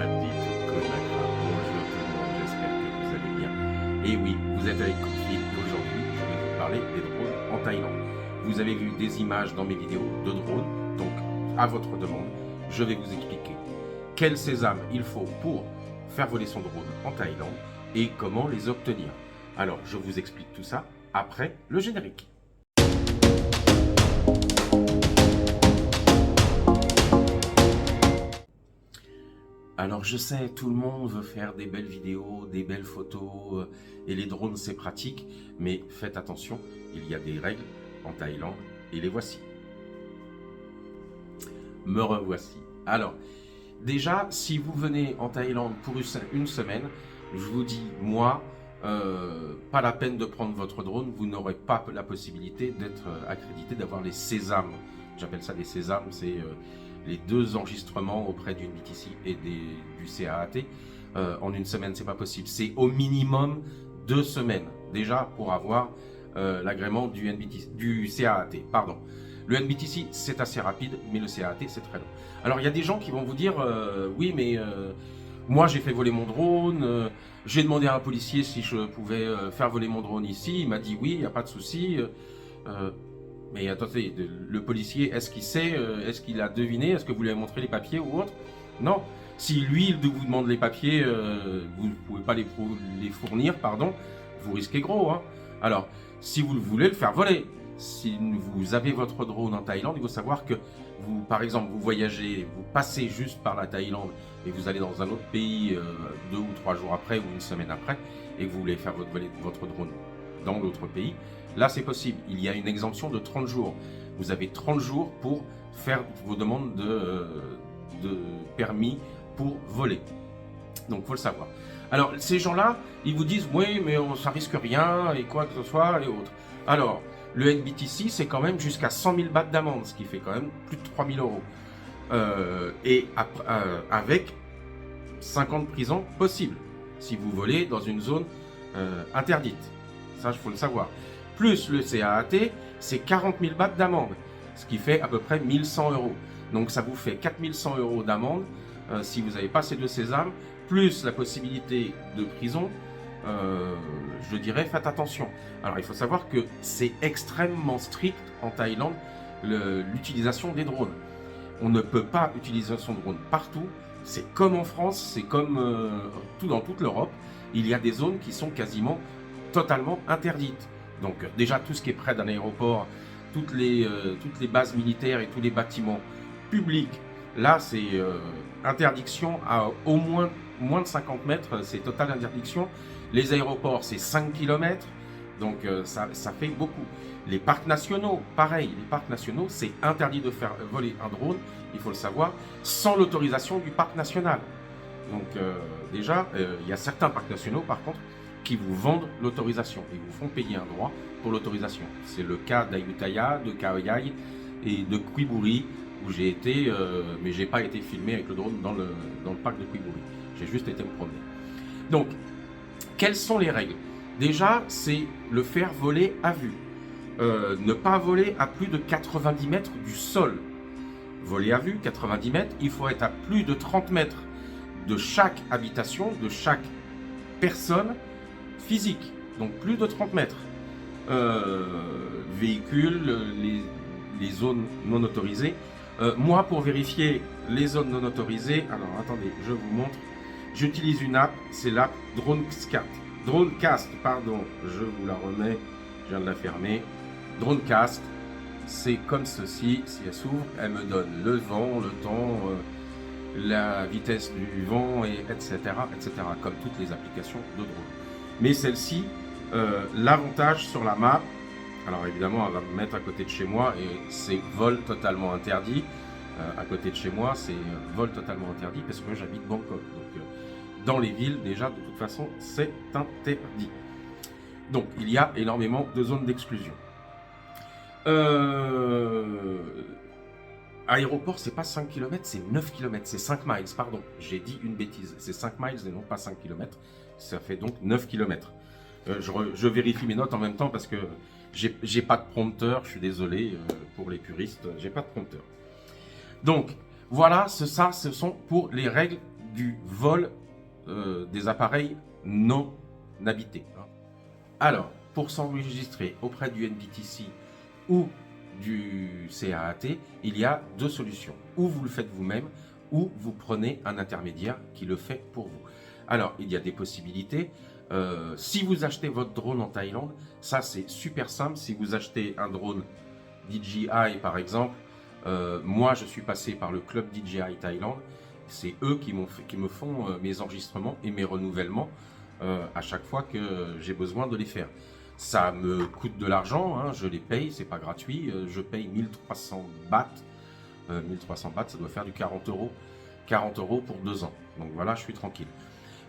Konakra. Bonjour tout le monde, j'espère que vous allez bien. Et oui, vous êtes avec Kofi et aujourd'hui, je vais vous parler des drones en Thaïlande. Vous avez vu des images dans mes vidéos de drones, donc à votre demande, je vais vous expliquer quel sésame il faut pour faire voler son drone en Thaïlande et comment les obtenir. Alors, je vous explique tout ça après le générique. Alors je sais, tout le monde veut faire des belles vidéos, des belles photos, et les drones c'est pratique, mais faites attention, il y a des règles en Thaïlande, et les voici. Me revoici. Alors, déjà, si vous venez en Thaïlande pour une semaine, je vous dis, moi, pas la peine de prendre votre drone, vous n'aurez pas la possibilité d'être accrédité, d'avoir les sésames. J'appelle ça des sésames, c'est les 2 enregistrements auprès d'une BTC et du CAAT. En une semaine, c'est pas possible. C'est au minimum 2 semaines déjà pour avoir l'agrément du CAAT. Pardon. Le NBTC, c'est assez rapide, mais le CAAT, c'est très long. Alors, il y a des gens qui vont vous dire, oui, mais moi, j'ai fait voler mon drone, j'ai demandé à un policier si je pouvais faire voler mon drone ici, il m'a dit oui, il n'y a pas de souci. Mais attendez, le policier, est-ce qu'il sait, est-ce qu'il a deviné, est-ce que vous lui avez montré les papiers ou autre? Non. Si lui, il vous demande les papiers, vous ne pouvez pas les fournir, pardon, vous risquez gros. Hein. Alors, si vous voulez le faire voler, si vous avez votre drone en Thaïlande, il faut savoir que vous, par exemple, vous voyagez, vous passez juste par la Thaïlande et vous allez dans un autre pays 2 ou 3 jours après ou une semaine après et que vous voulez faire voler votre drone dans l'autre pays, là c'est possible. Il y a une exemption de 30 jours. Vous avez 30 jours pour faire vos demandes de permis pour voler. Donc il faut le savoir. Alors ces gens-là, ils vous disent oui mais ça risque rien et quoi que ce soit et autres. Alors le NBTC c'est quand même jusqu'à 100 000 bahts d'amende, ce qui fait quand même plus de 3 000 euros. Avec 5 ans de prison possible si vous volez dans une zone interdite. Ça, il faut le savoir. Plus le CAAT, c'est 40 000 bahts d'amende, ce qui fait à peu près 1 100 euros. Donc ça vous fait 4 100 euros d'amende si vous n'avez pas ces 2 sésames, plus la possibilité de prison. Je dirais, faites attention. Alors il faut savoir que c'est extrêmement strict en Thaïlande l'utilisation des drones. On ne peut pas utiliser son drone partout. C'est comme en France, c'est comme dans toute l'Europe. Il y a des zones qui sont quasiment totalement interdites. Donc déjà tout ce qui est près d'un aéroport, toutes les bases militaires et tous les bâtiments publics, là c'est interdiction à au moins de 50 mètres, c'est totale interdiction. Les aéroports c'est 5 km, donc ça fait beaucoup. Les parcs nationaux, pareil, les parcs nationaux c'est interdit de faire voler un drone, il faut le savoir, sans l'autorisation du parc national. Donc déjà, il y a certains parcs nationaux par contre qui vous vendent l'autorisation et vous font payer un droit pour l'autorisation. C'est le cas d'Ayutthaya, de Khao Yai et de Quy Buri où j'ai été, mais j'ai pas été filmé avec le drone dans le parc de Quy Buri. J'ai juste été me promener. Donc, quelles sont les règles? Déjà, c'est le faire voler à vue. Ne pas voler à plus de 90 mètres du sol. Voler à vue, 90 mètres, il faut être à plus de 30 mètres de chaque habitation, de chaque personne physique, donc plus de 30 mètres. Véhicules, les zones non autorisées. Moi, pour vérifier les zones non autorisées, alors attendez, je vous montre. J'utilise une app, c'est l'app Dronecast, pardon, je vous la remets, je viens de la fermer. Dronecast, c'est comme ceci, si elle s'ouvre, elle me donne le vent, le temps, la vitesse du vent, et etc., etc., comme toutes les applications de drone. Mais celle-ci, l'avantage sur la map, alors évidemment elle va me mettre à côté de chez moi et c'est vol totalement interdit. À côté de chez moi c'est vol totalement interdit parce que j'habite Bangkok. Donc dans les villes déjà de toute façon c'est interdit. Donc il y a énormément de zones d'exclusion. Aéroport c'est pas 5 km, c'est 9 km, c'est 5 miles, pardon, j'ai dit une bêtise, c'est 5 miles et non pas 5 km, ça fait donc 9 km. Je vérifie mes notes en même temps parce que j'ai pas de prompteur, je suis désolé pour les puristes, j'ai pas de prompteur. Donc voilà, ce sont pour les règles du vol des appareils non habités. Alors, pour s'enregistrer auprès du NBTC ou du CAAT, il y a deux solutions. Ou vous le faites vous-même, ou vous prenez un intermédiaire qui le fait pour vous. Alors, il y a des possibilités. Si vous achetez votre drone en Thaïlande, ça c'est super simple. Si vous achetez un drone DJI par exemple, moi je suis passé par le club DJI Thaïlande. C'est eux qui me font mes enregistrements et mes renouvellements à chaque fois que j'ai besoin de les faire. Ça me coûte de l'argent, hein, je les paye, c'est pas gratuit. Je paye 1300 bahts. 1300 bahts, ça doit faire du 40 euros. 40 euros pour 2 ans. Donc voilà, je suis tranquille.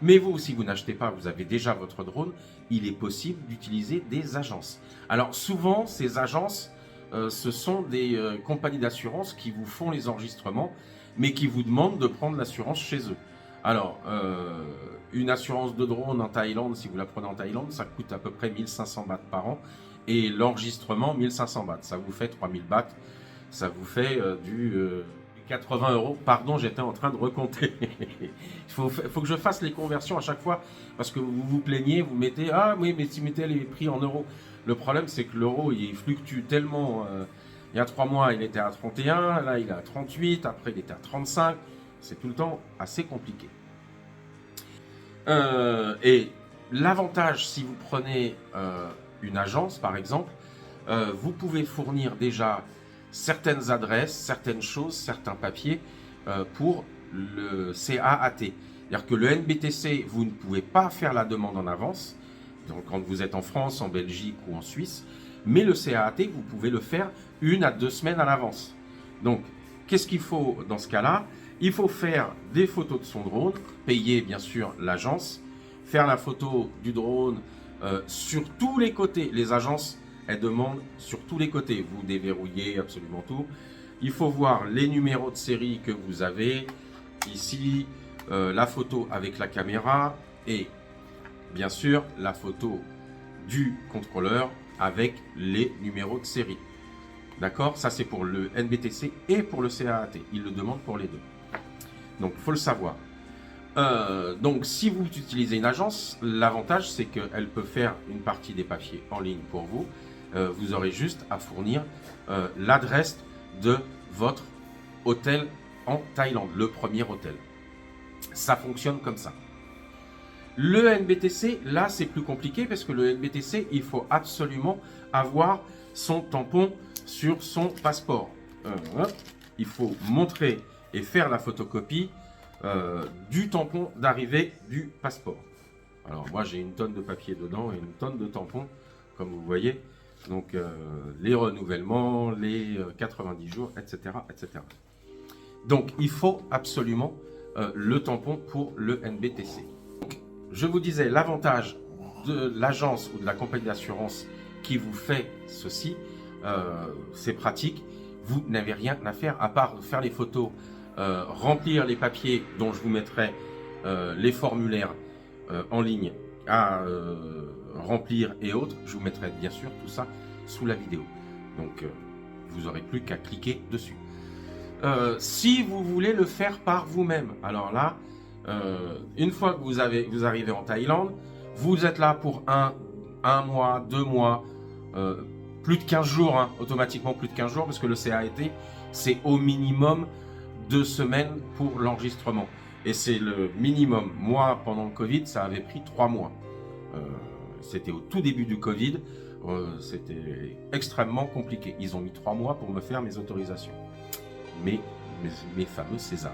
Mais vous, si vous n'achetez pas, vous avez déjà votre drone, il est possible d'utiliser des agences. Alors souvent, ces agences, ce sont des compagnies d'assurance qui vous font les enregistrements, mais qui vous demandent de prendre l'assurance chez eux. Alors, une assurance de drone en Thaïlande, si vous la prenez en Thaïlande, ça coûte à peu près 1500 bahts par an. Et l'enregistrement, 1500 bahts. Ça vous fait 3000 bahts. Ça vous fait du 80 euros. Pardon, j'étais en train de recompter. Il faut que je fasse les conversions à chaque fois. Parce que vous vous plaignez, vous mettez, ah oui, mais si vous mettez les prix en euros. Le problème, c'est que l'euro, il fluctue tellement. Il y a 3 mois, il était à 31. Là, il est à 38. Après, il était à 35. C'est tout le temps assez compliqué. Et l'avantage, si vous prenez une agence, par exemple, vous pouvez fournir déjà certaines adresses, certaines choses, certains papiers pour le CAAT. C'est-à-dire que le NBTC, vous ne pouvez pas faire la demande en avance, donc quand vous êtes en France, en Belgique ou en Suisse, mais le CAAT, vous pouvez le faire 1 à 2 semaines à l'avance. Donc, qu'est-ce qu'il faut dans ce cas-là? Il faut faire des photos de son drone, payer bien sûr l'agence, faire la photo du drone sur tous les côtés. Les agences, elles demandent sur tous les côtés. Vous déverrouillez absolument tout. Il faut voir les numéros de série que vous avez. Ici, la photo avec la caméra et bien sûr la photo du contrôleur avec les numéros de série. D'accord? Ça, c'est pour le NBTC et pour le CAAT. Ils le demandent pour les deux. Donc, il faut le savoir. Donc, si vous utilisez une agence, l'avantage, c'est qu'elle peut faire une partie des papiers en ligne pour vous. Vous aurez juste à fournir l'adresse de votre hôtel en Thaïlande, le premier hôtel. Ça fonctionne comme ça. Le NBTC, là, c'est plus compliqué parce que le NBTC, il faut absolument avoir son tampon sur son passeport. Il faut montrer et faire la photocopie du tampon d'arrivée du passeport. Alors moi j'ai une tonne de papier dedans et une tonne de tampons comme vous voyez. Donc les renouvellements, les 90 jours, etc., etc. Donc il faut absolument le tampon pour le NBTC. Donc, je vous disais l'avantage de l'agence ou de la compagnie d'assurance qui vous fait ceci, c'est pratique. Vous n'avez rien à faire à part faire les photos, remplir les papiers dont je vous mettrai les formulaires en ligne à remplir et autres. Je vous mettrai bien sûr tout ça sous la vidéo. Donc vous n'aurez plus qu'à cliquer dessus. Si vous voulez le faire par vous-même, alors là, une fois que vous arrivez en Thaïlande, vous êtes là pour un mois, 2 mois, plus de 15 jours, hein, automatiquement plus de 15 jours, parce que le CAAT, c'est au minimum 2 semaines pour l'enregistrement. Et c'est le minimum. Moi, pendant le Covid, ça avait pris 3 mois. C'était au tout début du Covid. C'était extrêmement compliqué. Ils ont mis 3 mois pour me faire mes autorisations. Mes fameux César.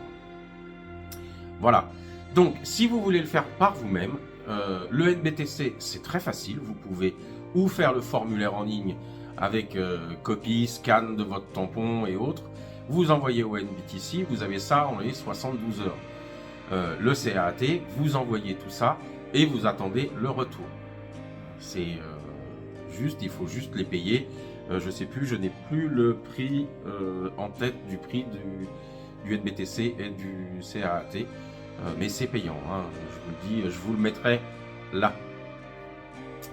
Voilà. Donc, si vous voulez le faire par vous-même, le NBTC, c'est très facile. Vous pouvez ou faire le formulaire en ligne avec copie, scan de votre tampon et autres. Vous envoyez au NBTC, vous avez ça en les 72 heures. Le CAAT, vous envoyez tout ça et vous attendez le retour. C'est juste, il faut juste les payer. Je sais plus, je n'ai plus le prix en tête du prix du NBTC et du CAAT, mais c'est payant. Hein, je vous le dis, je vous le mettrai là.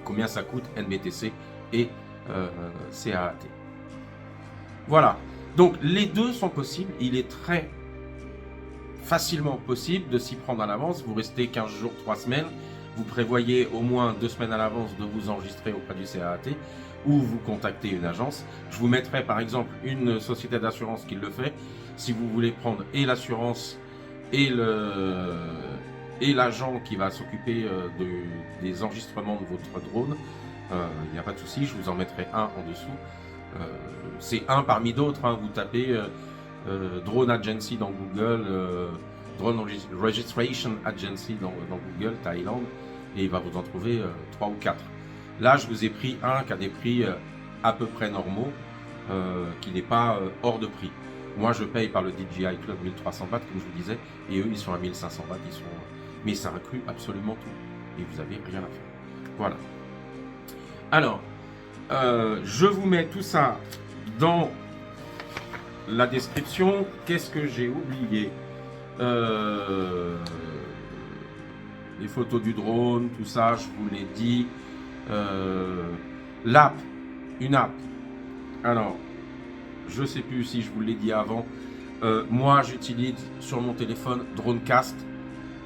Combien ça coûte NBTC et CAAT. Voilà. Donc les deux sont possibles. Il est très facilement possible de s'y prendre à l'avance. Vous restez 15 jours, 3 semaines. Vous prévoyez au moins 2 semaines à l'avance de vous enregistrer auprès du CAAT ou vous contactez une agence. Je vous mettrai par exemple une société d'assurance qui le fait. Si vous voulez prendre et l'assurance et l'agent qui va s'occuper des enregistrements de votre drone, il n'y a pas de souci, je vous en mettrai un en dessous. C'est un parmi d'autres, hein. Vous tapez Drone Agency dans Google, Drone Registration Agency dans Google, Thaïlande, et il va vous en trouver 3 ou 4. Là, je vous ai pris un qui a des prix à peu près normaux, qui n'est pas hors de prix. Moi, je paye par le DJI Club 1300 bahts, comme je vous disais, et eux, ils sont à 1500 bahts. Mais ça inclut absolument tout, et vous n'avez rien à faire. Voilà. Alors, je vous mets tout ça dans la description. Qu'est-ce que j'ai oublié? Les photos du drone, tout ça, je vous l'ai dit. L'app, une app. Alors, je sais plus si je vous l'ai dit avant. Moi, j'utilise sur mon téléphone Dronecast.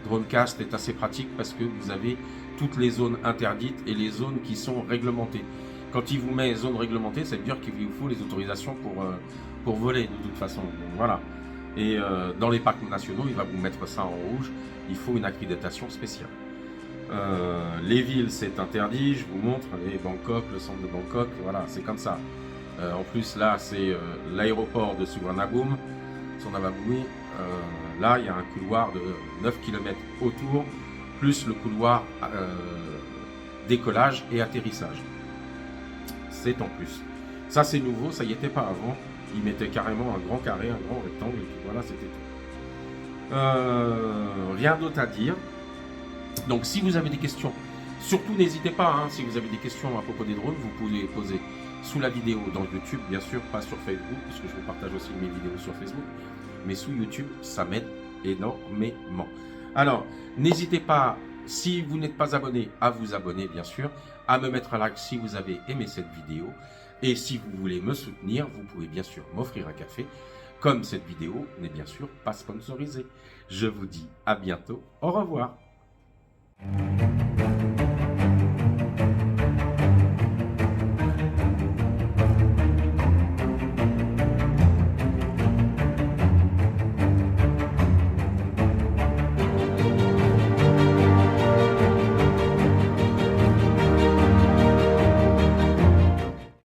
Dronecast est assez pratique parce que vous avez toutes les zones interdites et les zones qui sont réglementées. Quand il vous met zone réglementée, ça veut dire qu'il vous faut les autorisations pour voler de toute façon. Donc, voilà. Et dans les parcs nationaux, il va vous mettre ça en rouge. Il faut une accréditation spéciale. Les villes, c'est interdit. Je vous montre les Bangkok, le centre de Bangkok. Voilà, c'est comme ça. En plus, là, c'est l'aéroport de Suvarnabhumi. Là, il y a un couloir de 9 km autour, plus le couloir décollage et atterrissage. C'est en plus. Ça, c'est nouveau, ça y était pas avant. Ils mettaient carrément un grand carré, un grand rectangle, et puis voilà, c'était tout. Rien d'autre à dire. Donc, si vous avez des questions, surtout n'hésitez pas, hein, si vous avez des questions à propos des drones, vous pouvez les poser sous la vidéo dans YouTube, bien sûr, pas sur Facebook, puisque je vous partage aussi mes vidéos sur Facebook, mais sous YouTube, ça m'aide énormément. Alors, n'hésitez pas, si vous n'êtes pas abonné, à vous abonner, bien sûr, à me mettre un like si vous avez aimé cette vidéo, et si vous voulez me soutenir, vous pouvez bien sûr m'offrir un café, comme cette vidéo n'est bien sûr pas sponsorisée. Je vous dis à bientôt, au revoir.